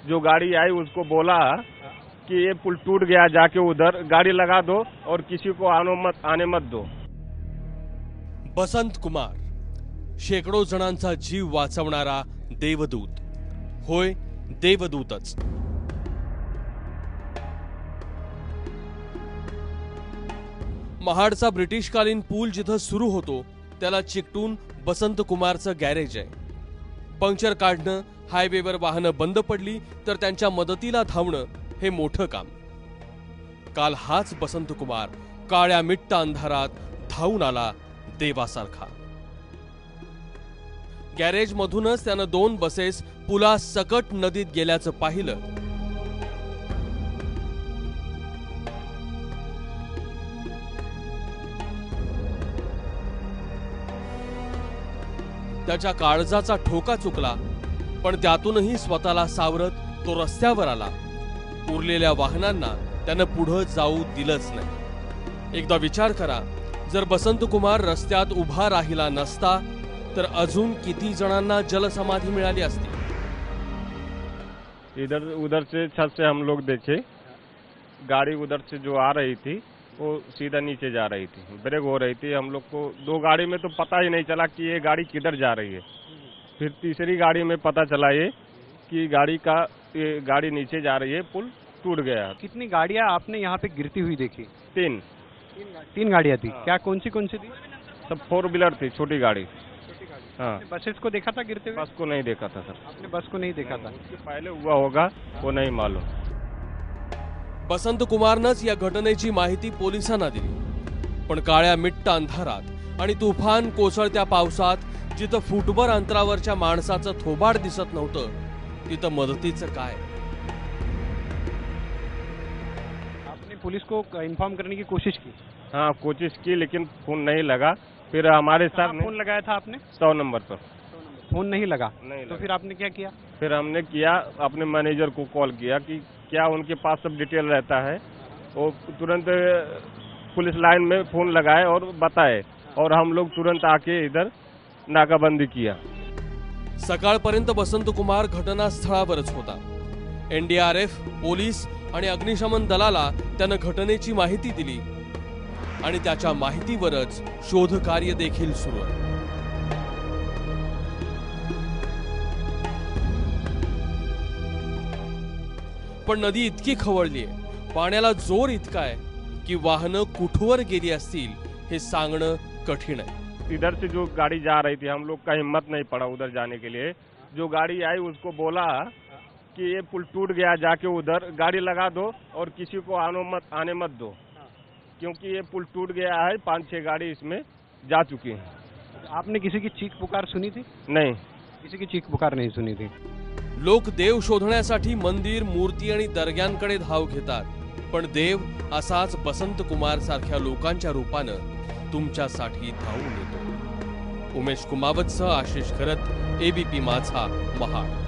जो गाड़ी आई उसको बोला कि ये पुल टूट गया, जाके उधर गाड़ी लगा दो और किसी को आने मत दो। बसंत कुमार शेकडो जणांचा जीव वाचवणारा देवदूत, होय देवदूतच। महाडचा ब्रिटिशकालीन पूल जिथं सुरू होतो त्याला चिकटून बसंत कुमारचं गॅरेज आहे। पंक्चर काढणं, हायवेवर वाहनं बंद पडली तर त्यांच्या मदतीला धावणं हे मोठं काम। काल हाच बसंत कुमार काळ्या मिट्ट अंधारात धावून आला देवासारखा। गॅरेज मधूनच त्यानं 2 बसेस पुला सकट नदीत गेल्याचं पाहिलं। त्याच्या काळजाचा ठोका चुकला, पण त्यातूनही स्वतःला सावरत तो रस्त्यावर आला। उरलेल्या वाहनांना त्यानं पुढे जाऊ दिलंच नाही। एकदा विचार करा, जर बसंत कुमार रस्त्यात उभा राहिला नसता तर अजून किती जणांना जलसमाधी मिळाली असती। इधर उधर से छत से हम लोग देखे, गाड़ी उधर से जो आ रही थी वो सीधा नीचे जा रही थी, ब्रेक हो रही थी। हम लोग को 2 गाड़ी में तो पता ही नहीं चला कि ये गाड़ी किधर जा रही है। फिर तीसरी गाड़ी में पता चला ये कि गाड़ी नीचे जा रही है, पुल टूट गया। कितनी गाड़ियां आपने यहाँ पे गिरती हुई देखी? 3 गाड़ियां थी। क्या कौन सी थी? सब 4 व्हीलर थी, छोटी गाड़ी। हाँ, बसेस को देखा था गिरते हुए? बस को नहीं देखा था सर। आपने बस को नहीं देखा था? पहले हुआ होगा वो नहीं मालूम। बसंत कुमारनंच या घटनेची माहिती पोलिसांना दिली, पण काळ्या मिट्ट अंधारात आणि तुफान कोसळत्या पावसात जिथं फुटभर अंतरावरच्या माणसाचं थोबाड दिसत नव्हतं तिथं मदतीचं काय? आपने पुलिस को इन्फॉर्म करने की कोशिश की? हाँ, कोशिश की लेकिन फोन नहीं लगा। फिर हमारे सर ने फोन लगाया था आपने? 100 नंबर पर। फोन नहीं लगा? नहीं तो लगा। फिर आपने क्या किया? फिर हमने किया, अपने मैनेजर को कॉल किया कि क्या उनके पास सब डिटेल रहता है। वो तुरंत पुलिस लाइन में फोन लगाए और बताए, और हम लोग तुरंत आके इधर नाकाबंदी किया। सकाळपर्यंत बसंत कुमार घटनास्थळावरच होता। NDRF, पोलीस आणि अग्निशमन दलाला त्यानं घटनेची माहिती दिली आणि त्याच्या माहितीवरच शोध कार्य देखील सुरू आहे। पण नदी इतकी खवळलीये, पाण्याला जोर इतका आहे की वाहनं कुठवर गेली असतील हे सांगणं कठीण आहे। इधर से जो गाड़ी जा रही थी, हम लोग का हिम्मत नहीं पड़ा उधर जाने के लिए। जो गाड़ी आई उसको बोला कि ये पुल टूट गया, जाके उधर गाड़ी लगा दो और किसी को आने मत दो, क्योंकि ये पुल टूट गया है। 5-6 गाड़ी इसमें जा चुकी हैं। आपने किसी की चीख पुकार सुनी थी? नहीं, किसी की चीख पुकार नहीं सुनी थी। लोक देव शोधण्यासाठी मंदिर, मूर्ती आणि दर्ग्यांकडे धाव घेतात, पण देव असाच बसंत कुमार सारख्या लोकांच्या रूपानं तुमच्यासाठी धावून येतो। उमेश कुमावतसह आशिष खरत, ABP माझा, महाड।